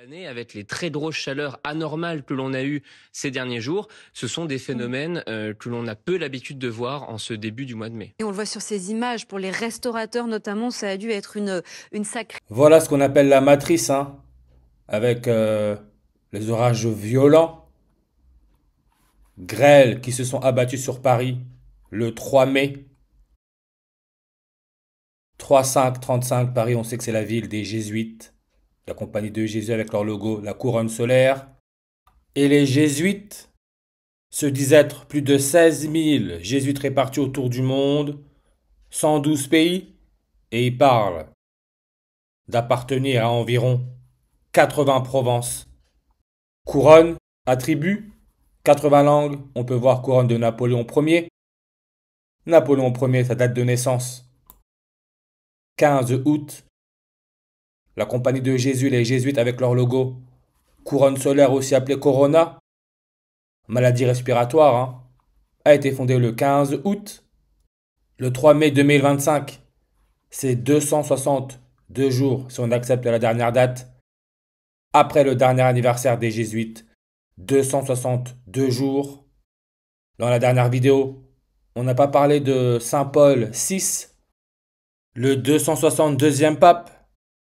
L'année, avec les très grosses chaleurs anormales que l'on a eues ces derniers jours, ce sont des phénomènes que l'on a peu l'habitude de voir en ce début du mois de mai. Et on le voit sur ces images, pour les restaurateurs notamment, ça a dû être une sacrée... Voilà ce qu'on appelle la matrice, hein, avec les orages violents, grêles qui se sont abattus sur Paris le 3 mai. 3-5-35 Paris, on sait que c'est la ville des Jésuites, la compagnie de Jésus avec leur logo, la couronne solaire. Et les Jésuites se disent être plus de 16 000 Jésuites répartis autour du monde, 112 pays, et ils parlent d'appartenir à environ 80 provinces. Couronne, attribut, 80 langues, on peut voir couronne de Napoléon Ier. Napoléon Ier, sa date de naissance, 15 août. La compagnie de Jésus, les Jésuites avec leur logo, couronne solaire aussi appelée Corona, maladie respiratoire, hein, a été fondée le 15 août. Le 3 mai 2025, c'est 262 jours si on accepte la dernière date. Après le dernier anniversaire des Jésuites, 262 jours. Dans la dernière vidéo, on n'a pas parlé de Saint Paul VI, le 262e pape,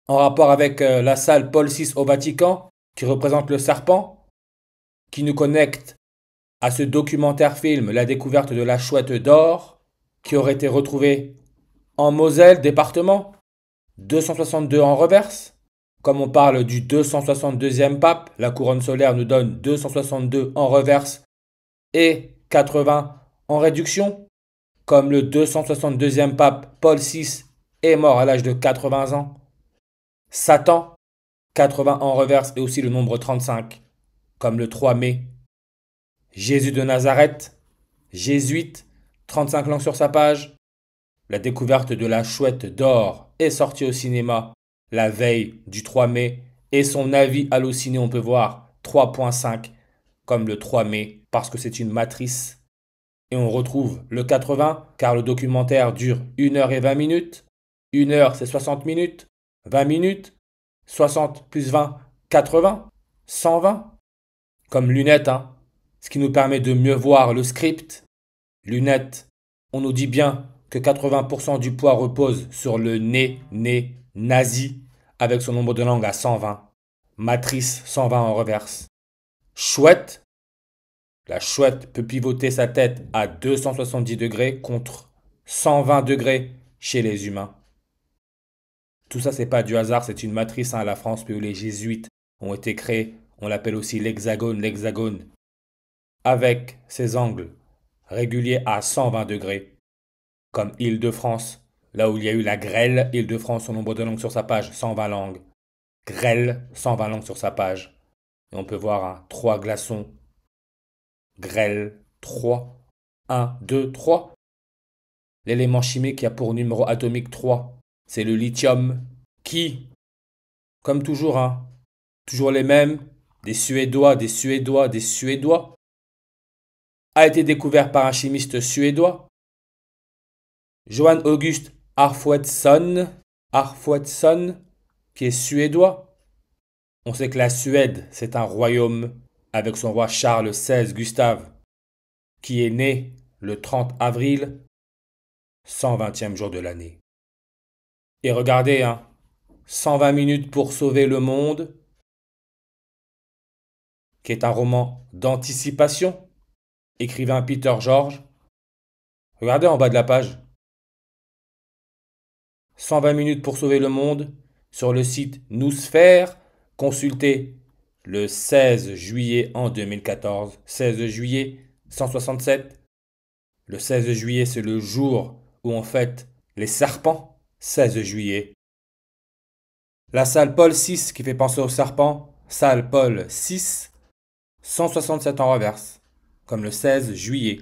en rapport avec la salle Paul VI au Vatican, qui représente le serpent, qui nous connecte à ce documentaire film La découverte de la chouette d'or, qui aurait été retrouvé en Moselle, département, 262 en reverse. Comme on parle du 262e pape, la couronne solaire nous donne 262 en reverse et 80 en réduction. Comme le 262e pape Paul VI est mort à l'âge de 80 ans. Satan, 80 en reverse et aussi le nombre 35, comme le 3 mai. Jésus de Nazareth, jésuite, 35 langues sur sa page. La découverte de la chouette d'or est sortie au cinéma la veille du 3 mai et son avis halluciné, on peut voir 3.5 comme le 3 mai parce que c'est une matrice. Et on retrouve le 80 car le documentaire dure 1 heure et 20 minutes. 1 heure c'est 60 minutes, 20 minutes, 60 plus 20, 80, 120. Comme lunettes, hein, ce qui nous permet de mieux voir le script. Lunettes, on nous dit bien que 80% du poids repose sur le nez nazi, avec son nombre de langues à 120. Matrice 120 en reverse. Chouette. La chouette peut pivoter sa tête à 270 degrés contre 120 degrés chez les humains. Tout ça, c'est pas du hasard, c'est une matrice à la France, puis où les jésuites ont été créés. On l'appelle aussi l'hexagone, avec ses angles réguliers à 120 degrés, comme Île-de-France, là où il y a eu la grêle. Île-de-France, son nombre de langues sur sa page, 120 langues. Grêle, 120 langues sur sa page. Et on peut voir un 3 glaçons. Grêle, 3. 1, 2, 3. L'élément chimique qui a pour numéro atomique 3, c'est le lithium, qui, comme toujours, hein, toujours les mêmes, des Suédois, a été découvert par un chimiste suédois, Johan August Arfwedson, qui est suédois. On sait que la Suède, c'est un royaume avec son roi Charles XVI Gustave, qui est né le 30 avril, 120e jour de l'année. Et regardez, hein, 120 minutes pour sauver le monde, qui est un roman d'anticipation, écrivain Peter George. Regardez en bas de la page. 120 minutes pour sauver le monde sur le site Noosphère, consulté le 16 juillet en 2014. 16 juillet 167. Le 16 juillet, c'est le jour où on fête les serpents. 16 juillet. La salle Paul VI qui fait penser au serpent, salle Paul VI, 167 en reverse, comme le 16 juillet.